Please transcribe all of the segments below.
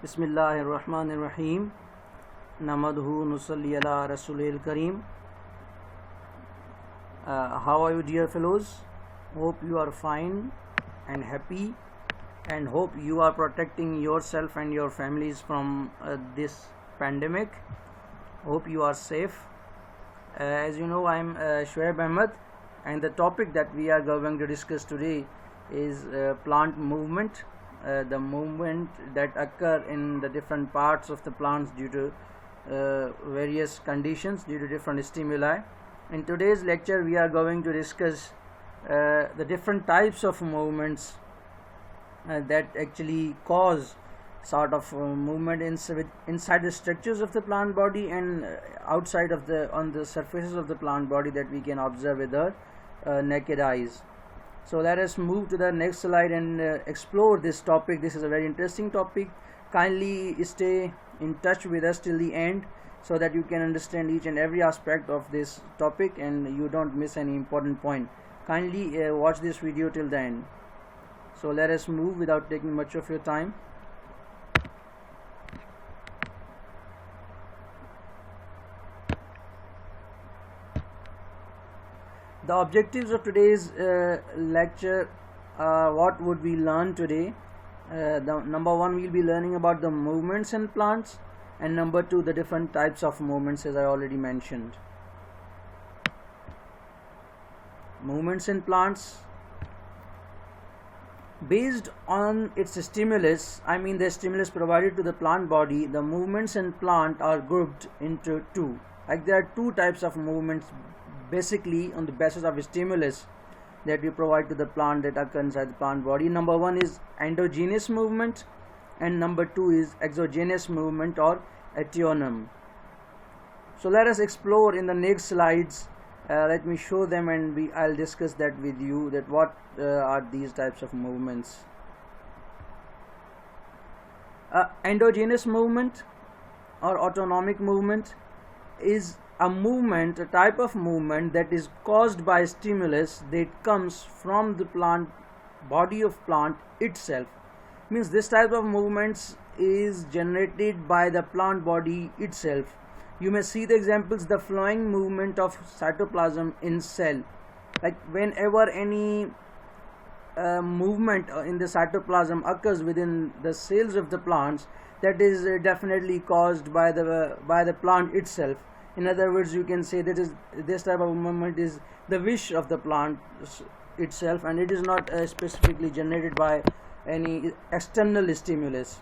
Bismillahirrahmanirrahim. Namadhu nusalli ala Rasulil Kareem. How are you, dear fellows? Hope you are fine and happy, and hope you are protecting yourself and your families from this pandemic. Hope you are safe. As you know, I am Shoaib Ahmed, and the topic that we are going to discuss today is plant movement. The movement that occur in the different parts of the plants due to various conditions, due to different stimuli. In today's lecture, we are going to discuss the different types of movements that actually cause sort of movement inside the structures of the plant body and outside of on the surfaces of the plant body that we can observe with our naked eyes. So let us move to the next slide and explore this topic. This is a very interesting topic. Kindly stay in touch with us till the end so that you can understand each and every aspect of this topic and you don't miss any important point. Kindly watch this video till the end. So let us move without taking much of your time. The objectives of today's lecture, what would we learn today? Number one, we'll be learning about the movements in plants, and number two, the different types of movements, as I already mentioned. Movements in plants. Based on its stimulus, I mean the stimulus provided to the plant body, the movements in plant are grouped into two. Like there are two types of movements basically on the basis of stimulus that we provide to the plant that occur inside the plant body. Number one is endogenous movement and number two is exogenous movement or aetionum. So let us explore in the next slides. Let me show them and I'll discuss that with you, that what are these types of movements. Endogenous movement or autonomic movement is a movement, a type of movement that is caused by stimulus that comes from the plant body of plant itself. Means this type of movements is generated by the plant body itself. You may see the examples, the flowing movement of cytoplasm in cell. Like whenever any movement in the cytoplasm occurs within the cells of the plants, that is definitely caused by the plant itself. In other words, you can say that this type of movement is the wish of the plant itself, and it is not specifically generated by any external stimulus.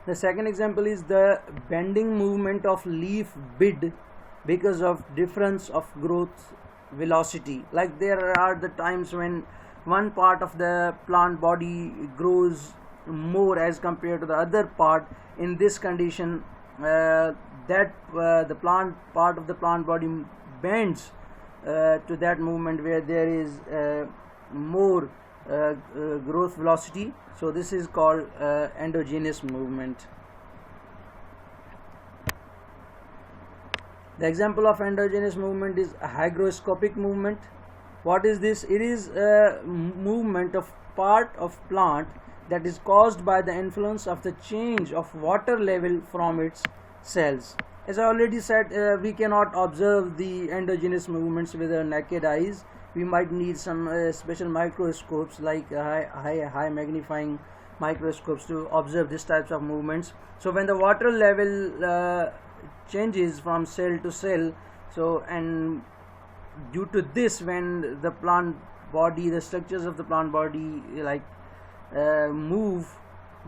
The second example is the bending movement of leaf bud because of difference of growth velocity. Like there are the times when one part of the plant body grows more as compared to the other part. In this condition, the plant part of the plant body bends to that movement where there is more growth velocity. So this is called endogenous movement. The example of endogenous movement is a hygroscopic movement. What is this? It is a movement of part of plant that is caused by the influence of the change of water level from its cells. As I already said, we cannot observe the endogenous movements with our naked eyes. We might need some special microscopes like high magnifying microscopes to observe these types of movements. So when the water level changes from cell to cell, so and due to this, when the plant body, the structures of the plant body move,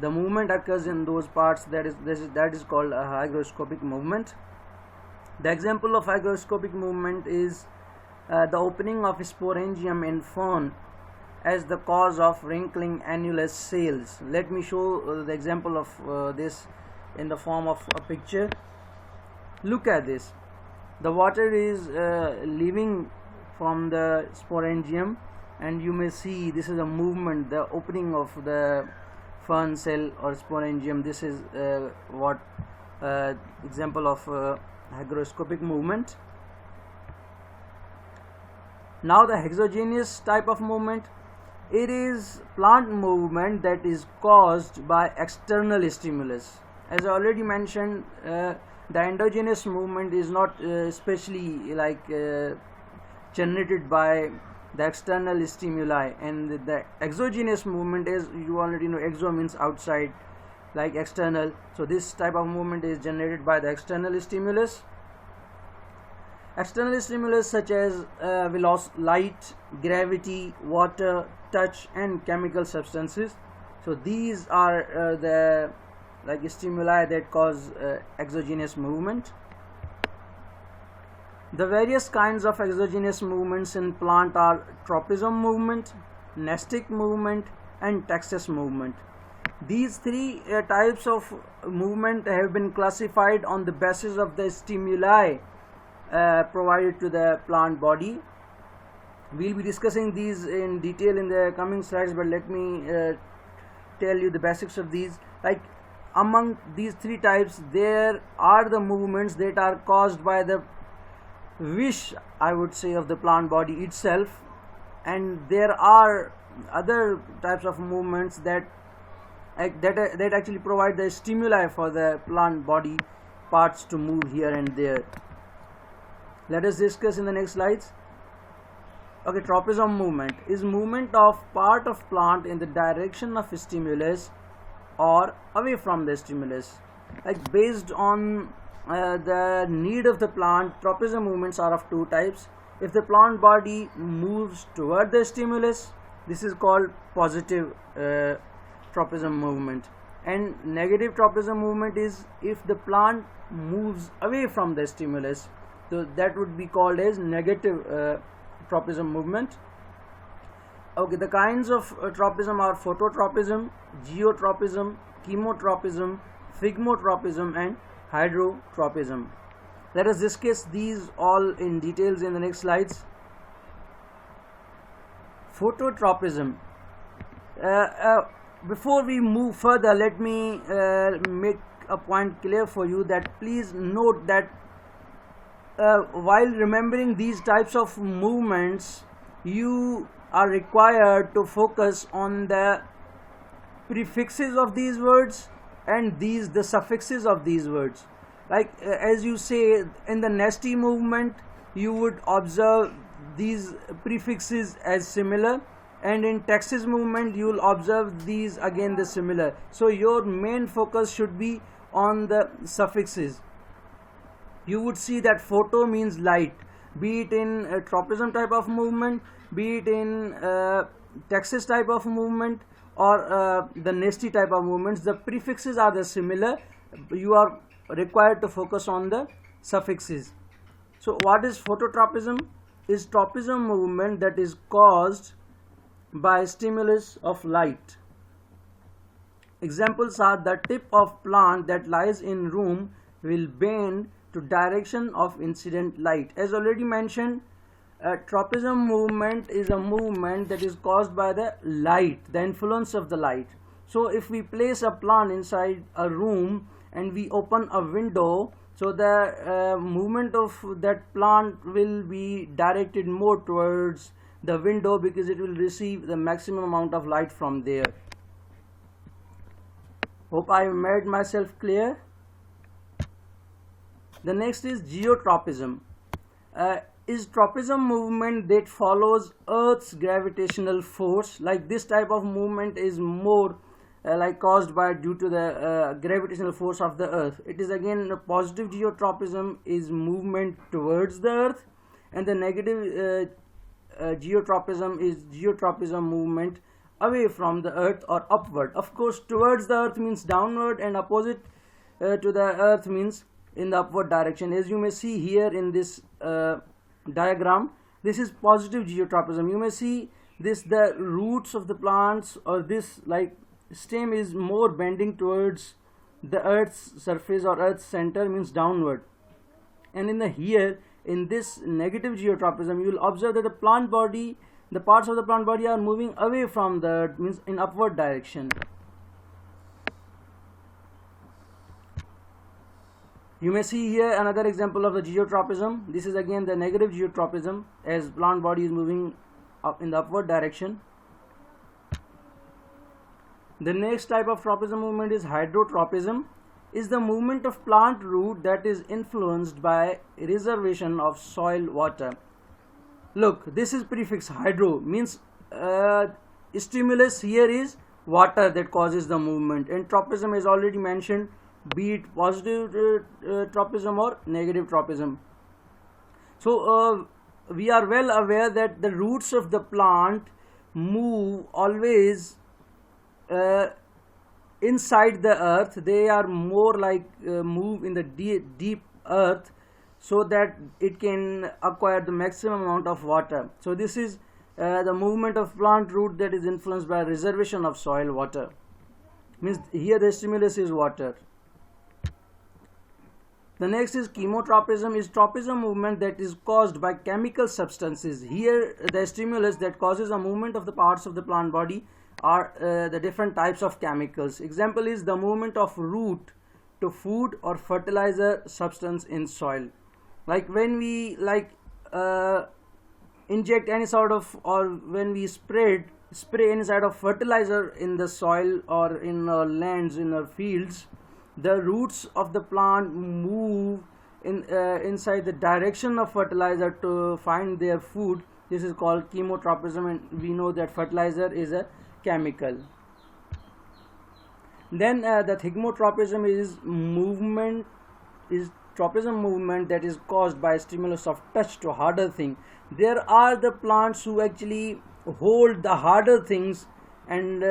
the movement occurs in those parts. That is called a hygroscopic movement. The example of hygroscopic movement is the opening of sporangium in fern as the cause of wrinkling annulus cells. Let me show the example of this in the form of a picture. Look at this. The water is leaving from the sporangium, and you may see this is a movement, the opening of the fern cell or sporangium. This is what example of hygroscopic movement. Now the exogenous type of movement it is plant movement that is caused by external stimulus. As I already mentioned, the endogenous movement is not especially generated by the external stimuli, and the exogenous movement is, you already know, exo means outside, like external. So this type of movement is generated by the external stimulus. External stimulus such as light, gravity, water, touch, and chemical substances. So these are the stimuli that cause exogenous movement. The various kinds of exogenous movements in plant are tropism movement, nestic movement, and textus movement. These three types of movement have been classified on the basis of the stimuli provided to the plant body. We'll be discussing these in detail in the coming slides, but let me tell you the basics of these. Like, among these three types, there are the movements that are caused by the wish, I would say, of the plant body itself, and there are other types of movements that actually provide the stimuli for the plant body parts to move here and there. Let us discuss in the next slides. Okay, tropism movement is movement of part of plant in the direction of stimulus or away from the stimulus. Like, based on the need of the plant, tropism movements are of two types. If the plant body moves toward the stimulus, this is called positive tropism movement, and negative tropism movement is if the plant moves away from the stimulus, so that would be called as negative tropism movement. Okay, the kinds of tropism are phototropism, geotropism, chemotropism, phygmotropism, and hydrotropism. Let us discuss these all in details in the next slides. Phototropism. Before we move further, let me make a point clear for you, that please note that while remembering these types of movements, you are required to focus on the prefixes of these words and the suffixes of these words. Like, as you say, in the nesty movement, you would observe these prefixes as similar, and in textus movement you will observe these again the similar. So your main focus should be on the suffixes. You would see that photo means light, be it in a tropism type of movement, be it in textus type of movement, or the nesty type of movements. The prefixes are the similar. You are required to focus on the suffixes. So what is phototropism? Is tropism movement that is caused by stimulus of light. Examples are the tip of plant that lies in room will bend to direction of incident light. As already mentioned, tropism movement is a movement that is caused by the light, the influence of the light. So if we place a plant inside a room and we open a window, so the movement of that plant will be directed more towards the window, because it will receive the maximum amount of light from there. Hope I made myself clear. The next is geotropism. Is tropism movement that follows Earth's gravitational force. Like, this type of movement is more caused by due to the gravitational force of the Earth. It is again a positive geotropism is movement towards the Earth, and the negative geotropism is geotropism movement away from the Earth or upward. Of course, towards the Earth means downward, and opposite to the Earth means in the upward direction. As you may see here in this diagram, this is positive geotropism. You may see this, the roots of the plants or this stem is more bending towards the Earth's surface or Earth's center, means downward. And in this negative geotropism, you will observe that the plant body, the parts of the plant body are moving away from the Earth, means in upward direction. You may see here another example of the geotropism. This is again the negative geotropism, as plant body is moving up in the upward direction. The next type of tropism movement is hydrotropism, is the movement of plant root that is influenced by reservation of soil water. Look, this is prefix hydro, means stimulus here is water that causes the movement, and tropism is already mentioned, be it positive tropism or negative tropism. So we are well aware that the roots of the plant move always inside the earth. They are more like move in the deep earth, so that it can acquire the maximum amount of water. So this is the movement of plant root that is influenced by reservation of soil water, means here the stimulus is water. The next is chemotropism, is tropism movement that is caused by chemical substances. Here the stimulus that causes a movement of the parts of the plant body are the different types of chemicals. Example is the movement of root to food or fertilizer substance in soil. Like when we inject any sort of, or when we spray any sort of fertilizer in the soil or in our lands, in our fields, the roots of the plant move inside the direction of fertilizer to find their food. This is called chemotropism, and we know that fertilizer is a chemical. Then the thigmotropism is tropism movement that is caused by stimulus of touch to harder thing. There are the plants who actually hold the harder things, and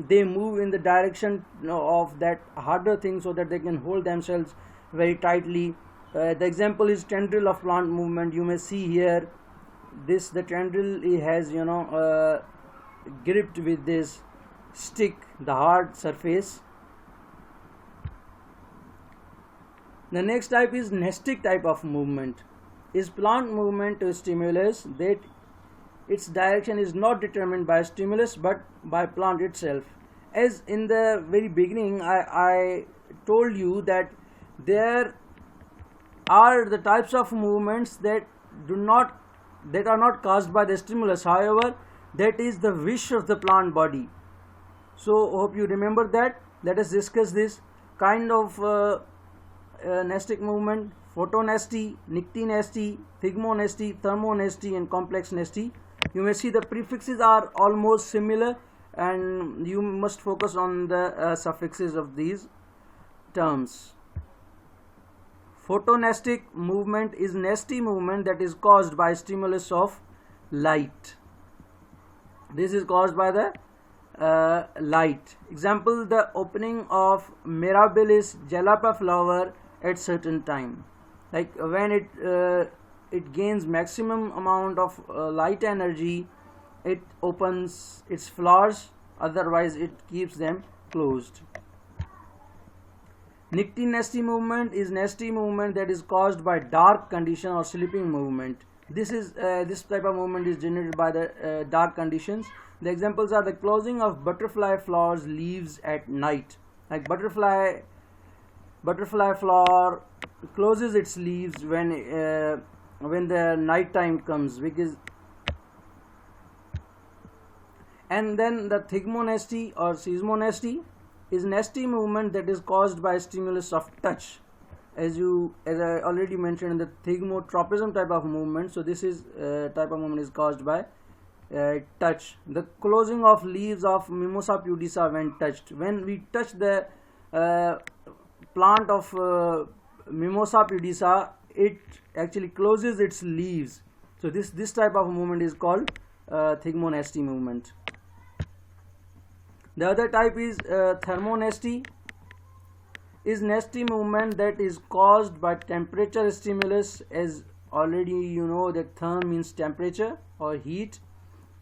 they move in the direction of that harder thing so that they can hold themselves very tightly. The example is tendril of plant movement. You may see here the tendril has gripped with this stick, the hard surface. The next type is nestic type of movement, is plant movement to stimulus that its direction is not determined by stimulus but by plant itself. As in the very beginning I told you that there are the types of movements that are not caused by the stimulus, however that is the wish of the plant body. So hope you remember that. Let us discuss this kind of nestic movement: photonesty, nyctinesty, thigmonesty, thermonesty, and complex nesty. You may see the prefixes are almost similar, and you must focus on the suffixes of these terms. Photonestic movement is nesty movement that is caused by stimulus of light. This is caused by the light. Example, the opening of Mirabilis jalapa flower at certain time. Like when it gains maximum amount of light energy, it opens its flowers, otherwise it keeps them closed. Nyctinesty movement is nesty movement that is caused by dark condition or sleeping movement. This type of movement is generated by the dark conditions. The examples are the closing of butterfly flowers leaves at night. Like butterfly flower closes its leaves when the night time comes, because. And then the thigmonesty or seismonesty is nesty movement that is caused by stimulus of touch. As I already mentioned in the thigmotropism type of movement, so this is type of movement is caused by touch. The closing of leaves of Mimosa pudicea when touched. When we touch the plant of Mimosa pudicea, it actually closes its leaves. So this type of movement is called thigmonesty movement. The other type is thermonesty, is nesty movement that is caused by temperature stimulus. As already you know that therm means temperature or heat.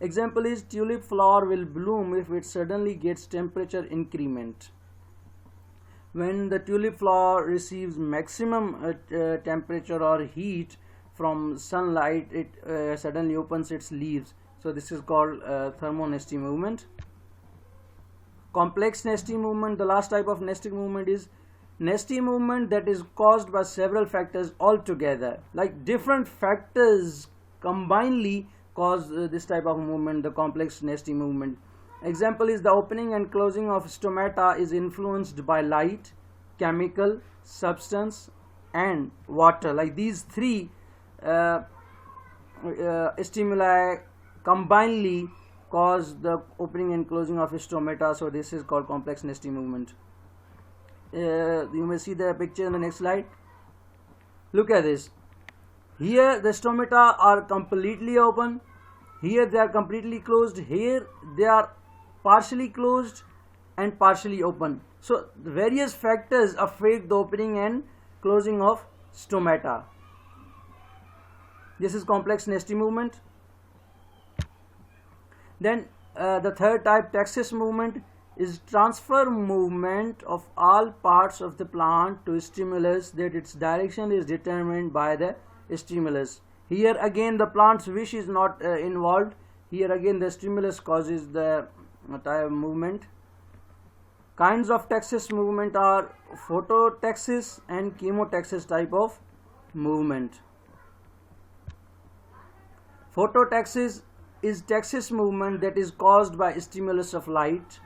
Example is tulip flower will bloom if it suddenly gets temperature increment. When the tulip flower receives maximum temperature or heat from sunlight, it suddenly opens its leaves. So this is called thermonesty movement. Complex nesty movement, the last type of nesting movement, is nesty movement that is caused by several factors altogether. Like different factors combinedly cause this type of movement, the complex nesty movement. Example is the opening and closing of stomata is influenced by light, chemical, substance, and water. Like these three stimuli combinedly cause the opening and closing of stomata. So this is called complex nesting movement. You may see the picture in the next slide. Look at this. Here the stomata are completely open. Here they are completely closed. Here they are partially closed and partially open. So the various factors affect the opening and closing of stomata. This is complex nesting movement. Then the third type, taxis movement, is transfer movement of all parts of the plant to stimulus that its direction is determined by the stimulus. Here again the plant's wish is not involved. Here again the stimulus causes the type of movement. Kinds of taxis movement are phototaxis and chemotaxis type of movement. Phototaxis is taxis movement that is caused by stimulus of light.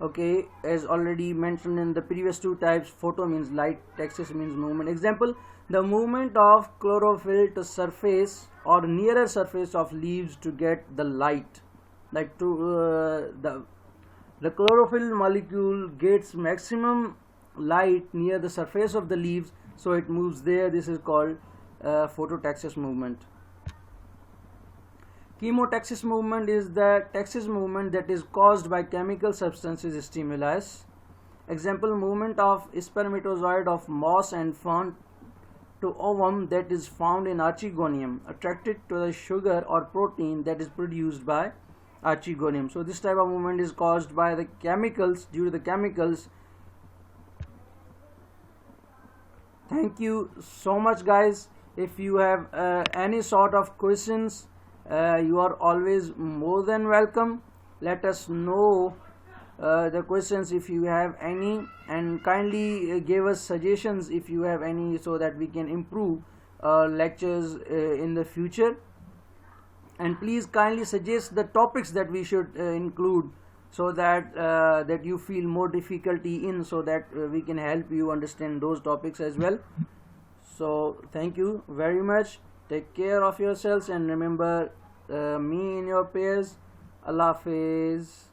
Okay, as already mentioned in the previous two types, photo means light, taxis means movement. Example, the movement of chlorophyll to surface or nearer surface of leaves to get the light. Like to the chlorophyll molecule gets maximum light near the surface of the leaves, so it moves there. This is called phototaxis movement. Chemotaxis movement is the taxis movement that is caused by chemical substances stimulus. Example, movement of spermatozoid of moss and fern to ovum that is found in archegonium, attracted to the sugar or protein that is produced by archegonium. So this type of movement is caused by the chemicals, due to the chemicals. Thank you so much, guys. If you have any sort of questions, you are always more than welcome. Let us know the questions if you have any, and kindly give us suggestions if you have any, so that we can improve lectures in the future. And please kindly suggest the topics that we should include, so that that you feel more difficulty in, so that we can help you understand those topics as well. So thank you very much. Take care of yourselves and remember me in your prayers. Allah Hafiz.